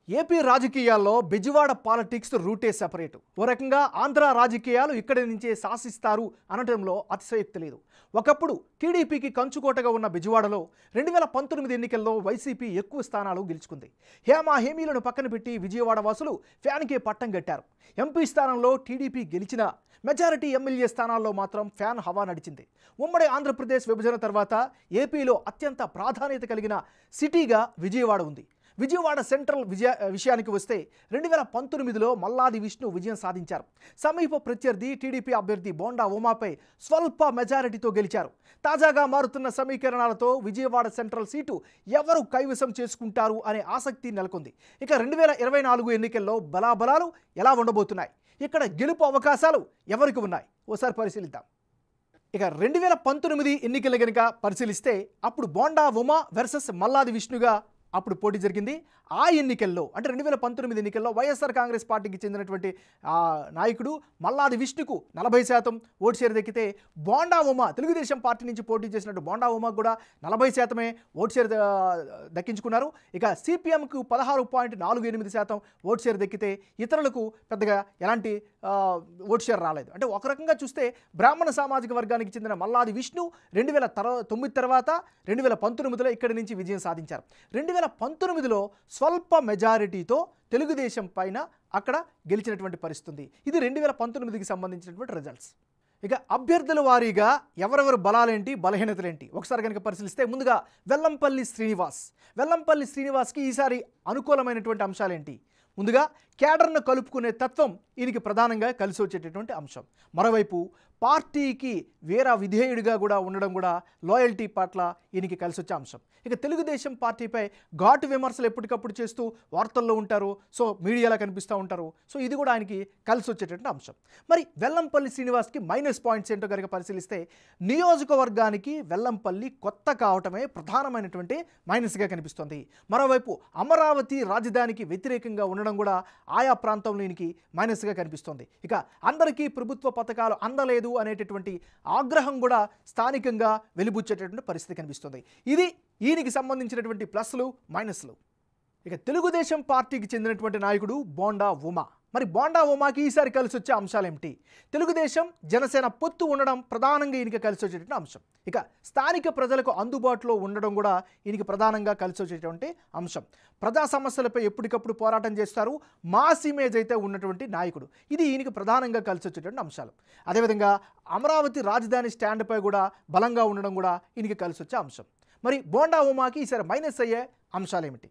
AP రాజకీయాల్లో Bezawada politics రూటే separate. ఓ రకంగా ఆంధ్ర రాజకీయాలు ఇక్కడి నుంచే శాసిస్తారు అనటంలో అతిశయోక్తి లేదు. ఒకప్పుడు టీడీపీకి కంచుకోటగా ఉన్న బెజవాడలో 2019 ఎన్నికల్లో వైసీపీ ఎక్కువ స్థానాలు గెలుచుకుంది. హేమీలను పక్కన పెట్టి విజయవాడ వాసులు ఫ్యాన్కే పట్టం కట్టారు. ఎంపీ స్థానంలో టీడీపీ గెలిచిన మెజారిటీ ఎమ్మెల్యే స్థానాల్లో మాత్రం ఫ్యాన్ హవా నడిచింది. ఉమ్మడి ఆంధ్రప్రదేశ్ విభజన తర్వాత ఏపీలో అత్యంత ప్రాధాన్యత కలిగిన సిటీగా విజయవాడ ఉంది. విజయవాడ సెంట్రల్ విషయానికి వస్తే 2019లో మల్లాది విష్ణు విజయం సాధించారు. సమీప ప్రత్యర్థి టీడీపీ అభ్యర్థి బోండా ఉమాపై స్వల్ప మెజారిటీతో గెలిచారు. తాజాగా మారుతున్న సమీకరణాలతో విజయవాడ సెంట్రల్ సీటు ఎవరు కైవసం చేసుకుంటారు అనే ఆసక్తి నెలకొంది. ఇక 2024 ఎన్నికల్లో బలాబలాలు ఎలా ఉండబోతున్నాయి, ఇక్కడ గెలుపు అవకాశాలు ఎవరికి ఉన్నాయి ఓసారి పరిశీలిద్దాం. ఇక 2019 ఎన్నికలు కనుక పరిశీలిస్తే అప్పుడు బోండా ఉమా వర్సెస్ మల్లాది విష్ణుగా అప్పుడు పోటీ జరిగింది. ఆ ఎన్నికల్లో అంటే 2019 ఎన్నికల్లో వైఎస్ఆర్ కాంగ్రెస్ పార్టీకి చెందినటువంటి నాయకుడు మల్లాది విష్ణుకు 40% ఓటు షేర్ దక్కితే బోండా ఉమా తెలుగుదేశం పార్టీ నుంచి పోటీ చేసినట్టు బోండా ఉమాకు కూడా 40% ఓటు షేర్ దక్కించుకున్నారు. ఇక సిపిఎంకు 16.48% ఓటు షేర్ దక్కితే ఇతరులకు పెద్దగా ఎలాంటి ఓటు షేర్ రాలేదు. అంటే ఒక రకంగా చూస్తే బ్రాహ్మణ సామాజిక వర్గానికి చెందిన మల్లాది విష్ణు 2009 తర్వాత 2019లో ఇక్కడి నుంచి విజయం సాధించారు. 2019లో స్వల్ప మెజారిటీతో తెలుగుదేశం పైన అక్కడ గెలిచినటువంటి పరిస్థితి. ఇది 2019కి సంబంధించినటువంటి రిజల్ట్స్. ఇక అభ్యర్థుల వారీగా ఎవరెవరు బలాలేంటి బలహీనతలేంటి ఒకసారి కనుక పరిశీలిస్తే ముందుగా వెల్లంపల్లి శ్రీనివాస్కి ఈసారి అనుకూలమైనటువంటి అంశాలేంటి? ముందుగా క్యాడర్ను కలుపుకునే తత్వం ఈయనకి ప్రధానంగా కలిసి వచ్చేటటువంటి అంశం. మరోవైపు పార్టీకి వేరే విధేయుడిగా కూడా ఉండడం కూడా లాయల్టీ పట్ల ఈయనకి కలిసి వచ్చే అంశం. ఇక తెలుగుదేశం పార్టీపై ఘాటు విమర్శలు ఎప్పటికప్పుడు చేస్తూ వార్తల్లో ఉంటారు, సో మీడియాలో కనిపిస్తూ ఉంటారు. సో ఇది కూడా ఆయనకి కలిసి వచ్చేటటువంటి అంశం. మరి వెల్లంపల్లి శ్రీనివాస్కి మైనస్ పాయింట్స్ ఏంటో కనుక పరిశీలిస్తే నియోజకవర్గానికి వెల్లంపల్లి కొత్త కావటమే ప్రధానమైనటువంటి మైనస్గా కనిపిస్తుంది. మరోవైపు అమరావతి రాజధానికి వ్యతిరేకంగా ఉండడం కూడా ఆయా ప్రాంతంలో ఈయనకి మైనస్గా కనిపిస్తుంది. ఇక అందరికీ ప్రభుత్వ పథకాలు అందలేదు అనేటటువంటి ఆగ్రహం కూడా స్థానికంగా వెలిబుచ్చేటటువంటి పరిస్థితి కనిపిస్తుంది. ఇది ఈయనకి సంబంధించినటువంటి ప్లస్లు మైనస్లు. ఇక తెలుగుదేశం పార్టీకి చెందినటువంటి నాయకుడు బోండా ఉమా. మరి బోండా ఉమాకి ఈసారి కలిసి వచ్చే అంశాలు ఏమిటి? తెలుగుదేశం జనసేన పొత్తు ఉండడం ప్రధానంగా ఈయనకి కలిసి వచ్చేటువంటి అంశం. ఇక స్థానిక ప్రజలకు అందుబాటులో ఉండడం కూడా ఈయనకి ప్రధానంగా కలిసి వచ్చేటువంటి అంశం. ప్రజా సమస్యలపై ఎప్పటికప్పుడు పోరాటం చేస్తారు, మాస్ ఇమేజ్ అయితే ఉన్నటువంటి నాయకుడు. ఇది ఈయనకి ప్రధానంగా కలిసి వచ్చేటువంటి అంశాలు. అదేవిధంగా అమరావతి రాజధాని స్టాండ్పై కూడా బలంగా ఉండడం కూడా ఈయనకి కలిసి వచ్చే అంశం. మరి బోండా ఉమాకి ఈసారి మైనస్ అయ్యే అంశాలు ఏమిటి?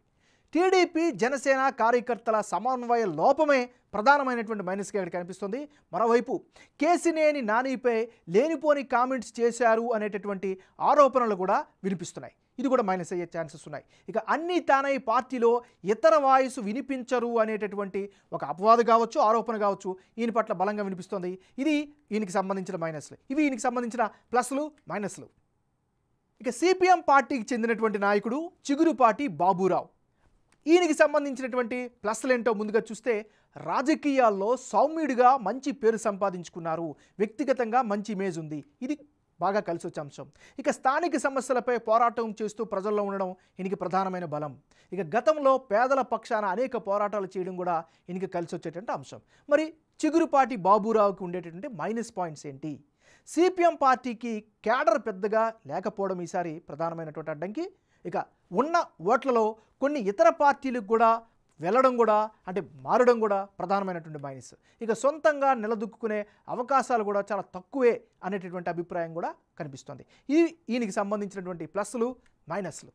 టీడీపీ జనసేన కార్యకర్తల సమన్వయ లోపమే ప్రధానమైనటువంటి మైనస్గా ఇక్కడ కనిపిస్తుంది. మరోవైపు కేసినేని నానిపై లేనిపోని కామెంట్స్ చేశారు అనేటటువంటి ఆరోపణలు కూడా వినిపిస్తున్నాయి. ఇది కూడా మైనస్ అయ్యే ఛాన్సెస్ ఉన్నాయి. ఇక అన్ని తానై పార్టీలో ఇతర వాయిస్ వినిపించరు అనేటటువంటి ఒక అపవాదు కావచ్చు, ఆరోపణ కావచ్చు ఈయన పట్ల బలంగా వినిపిస్తుంది. ఇది ఈయనకి సంబంధించిన మైనస్లు. ఇవి ఈయనకి సంబంధించిన ప్లస్లు మైనస్లు. ఇక సిపిఎం పార్టీకి చెందినటువంటి నాయకుడు చిగురుపాటి బాబురావు. ఈయనకి సంబంధించినటువంటి ప్లస్లు ఏంటో ముందుగా చూస్తే రాజకీయాల్లో సౌమ్యుడిగా మంచి పేరు సంపాదించుకున్నారు, వ్యక్తిగతంగా మంచి ఇమేజ్ ఉంది. ఇది బాగా కలిసి వచ్చే అంశం. ఇక స్థానిక సమస్యలపై పోరాటం చేస్తూ ప్రజల్లో ఉండడం ఈయనకి ప్రధానమైన బలం. ఇక గతంలో పేదల పక్షాన అనేక పోరాటాలు చేయడం కూడా ఈయనకి కలిసి వచ్చేటువంటి అంశం. మరి చిగురుపాటి బాబురావుకి ఉండేటటువంటి మైనస్ పాయింట్స్ ఏంటి? సిపిఎం పార్టీకి క్యాడర్ పెద్దగా లేకపోవడం ఈసారి ప్రధానమైనటువంటి అడ్డంకి. ఇక ఉన్న ఓట్లలో కొన్ని ఇతర పార్టీలకు కూడా వెళ్ళడం కూడా అంటే మారడం కూడా ప్రధానమైనటువంటి మైనస్. ఇక సొంతంగా నిలదొక్కునే అవకాశాలు కూడా చాలా తక్కువే అనేటటువంటి అభిప్రాయం కూడా కనిపిస్తుంది. ఇది ఈయనకి సంబంధించినటువంటి ప్లస్లు మైనస్లు.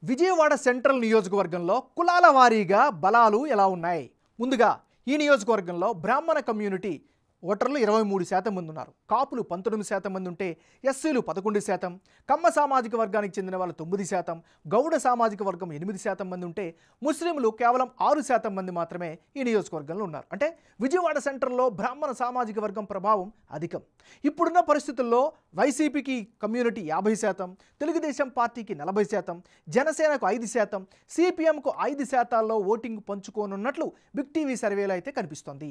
విజయవాడ సెంట్రల్ నియోజకవర్గంలో కులాల వారీగా బలాలు ఎలా ఉన్నాయి? ముందుగా ఈ నియోజకవర్గంలో బ్రాహ్మణ కమ్యూనిటీ ఓటర్లు 23% మంది ఉన్నారు. కాపులు 19% మంది ఉంటే ఎస్సీలు 11%, కమ్మ సామాజిక వర్గానికి చెందిన వాళ్ళు 9%, గౌడ సామాజిక వర్గం 8% మంది ఉంటే ముస్లింలు కేవలం 6% మంది మాత్రమే ఈ నియోజకవర్గంలో ఉన్నారు. అంటే విజయవాడ సెంటర్లో బ్రాహ్మణ సామాజిక వర్గం ప్రభావం అధికం. ఇప్పుడున్న పరిస్థితుల్లో వైసీపీకి కమ్యూనిటీ 50%, తెలుగుదేశం పార్టీకి 40%, జనసేనకు 5%, సిపిఎంకు 5%లో ఓటింగ్ పంచుకోనున్నట్లు బిగ్ టీవీ సర్వేలో అయితే కనిపిస్తోంది.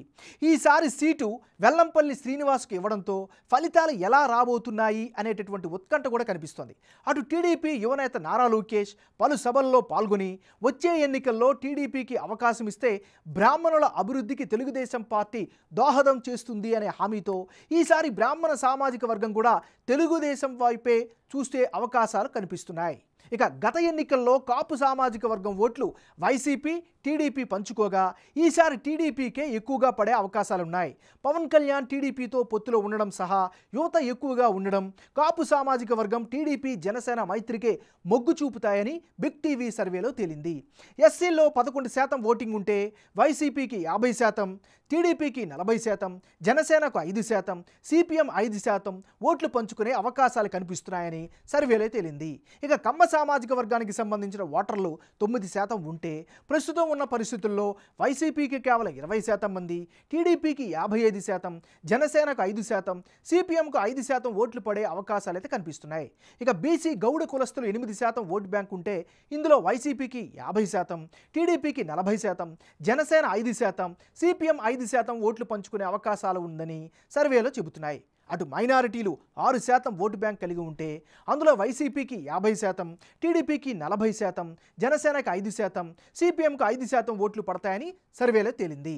ఈసారి సీటు వెల్లంపల్లి శ్రీనివాస్కు ఇవ్వడంతో ఫలితాలు ఎలా రాబోతున్నాయి అనేటటువంటి ఉత్కంఠ కూడా కనిపిస్తోంది. అటు టీడీపీ యువనేత నారా లోకేష్ పలు సభల్లో పాల్గొని వచ్చే ఎన్నికల్లో టీడీపీకి అవకాశం ఇస్తే బ్రాహ్మణుల అభివృద్ధికి తెలుగుదేశం పార్టీ దోహదం చేస్తుంది అనే హామీతో ఈసారి బ్రాహ్మణ సామాజిక వర్గం కూడా తెలుగుదేశం వైపే చూసే అవకాశాలు కనిపిస్తున్నాయి. ఇక గత ఎన్నికల్లో కాపు సామాజిక వర్గం ఓట్లు వైసీపీ టీడీపీ పంచుకోగా ఈసారి టీడీపీకే ఎక్కువగా పడే అవకాశాలున్నాయి. పవన్ కళ్యాణ్ టీడీపీతో పొత్తులో ఉండడం సహా యువత ఎక్కువగా ఉండడం కాపు సామాజిక వర్గం టీడీపీ జనసేన మైత్రికే మొగ్గు చూపుతాయని బిగ్ టీవీ సర్వేలో తేలింది. ఎస్సీల్లో 11% ఓటింగ్ ఉంటే వైసీపీకి 50%, టీడీపీకి 40%, జనసేనకు 5%, సిపిఎం 5% ఓట్లు పంచుకునే అవకాశాలు కనిపిస్తున్నాయని సర్వేలో తేలింది. ఇక కమ్మ సామాజిక వర్గానికి సంబంధించిన ఓటర్లు 9% ఉంటే ప్రస్తుతం ఉన్న పరిస్థితుల్లో వైసీపీకి కేవలం 20% మంది, టీడీపీకి 55%, జనసేనకు 5%, సిపిఎంకు 5% ఓట్లు పడే అవకాశాలు అయితే కనిపిస్తున్నాయి. ఇక బీసీ గౌడ కులస్తులు 8% ఓటు బ్యాంక్ ఉంటే ఇందులో వైసీపీకి 50%, టీడీపీకి 40%, జనసేన 5%, సిపిఎం 5% ఓట్లు పంచుకునే అవకాశాలు ఉందని సర్వేలో చెబుతున్నాయి. అటు మైనారిటీలు 6% ఓటు బ్యాంక్ కలిగి ఉంటే అందులో వైసీపీకి 50%, టీడీపీకి 40%, జనసేనకి 5%, సిపిఎంకు 5% ఓట్లు పడతాయని సర్వేలో తేలింది.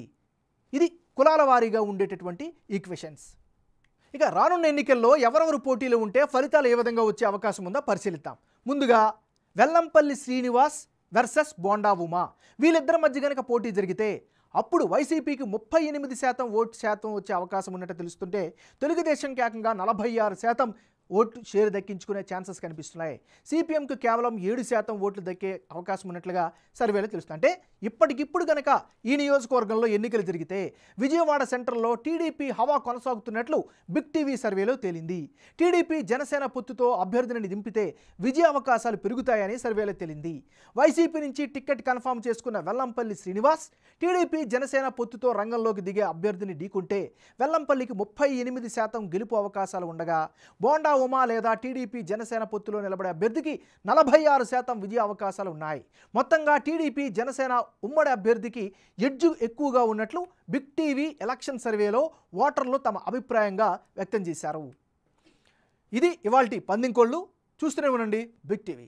ఇది కులాల వారీగా ఉండేటటువంటి ఈక్వేషన్స్. ఇక రానున్న ఎన్నికల్లో ఎవరెవరు పోటీలో ఉంటే ఫలితాలు ఏ విధంగా వచ్చే అవకాశం ఉందో పరిశీలిద్దాం. ముందుగా వెల్లంపల్లి శ్రీనివాస్ వర్సెస్ బోండా ఉమా, వీళ్ళిద్దరి మధ్య కనుక పోటీ జరిగితే అప్పుడు వైసీపీకి 38% ఓటు శాతం వచ్చే అవకాశం ఉన్నట్టు తెలుస్తుంటే తెలుగుదేశంకి ఏకంగా 46% ఓటు షేర్ దక్కించుకునే ఛాన్సెస్ కనిపిస్తున్నాయి. సిపిఎంకు కేవలం 7% ఓట్లు దక్కే అవకాశం ఉన్నట్లుగా సర్వేలో తెలుస్తుంది. అంటే ఇప్పటికిప్పుడు కనుక ఈ నియోజకవర్గంలో ఎన్నికలు జరిగితే విజయవాడ సెంట్రల్లో టీడీపీ హవా కొనసాగుతున్నట్లు బిగ్ టీవీ సర్వేలో తేలింది. టీడీపీ జనసేన పొత్తుతో అభ్యర్థిని దింపితే విజయ అవకాశాలు పెరుగుతాయని సర్వేలో తేలింది. వైసీపీ నుంచి టికెట్ కన్ఫర్మ్ చేసుకున్న వెల్లంపల్లి శ్రీనివాస్ టీడీపీ జనసేన పొత్తుతో రంగంలోకి దిగే అభ్యర్థిని ఢీకుంటే వెల్లంపల్లికి 38% గెలుపు అవకాశాలు ఉండగా బోండా ఉమా లేదా టీడీపీ జనసేన పొత్తులో నిలబడే అభ్యర్థికి 46% విజయ అవకాశాలు ఉన్నాయి. మొత్తంగా టీడీపీ జనసేన ఉమ్మడి అభ్యర్థికి ఎడ్జు ఎక్కువగా ఉన్నట్లు బిగ్ టీవీ ఎలక్షన్ సర్వేలో ఓటర్లు తమ అభిప్రాయంగా వ్యక్తం చేశారు. ఇది ఇవాల్టి పందింకోళ్ళు. చూస్తూనే ఉండండి బిగ్ టీవీ.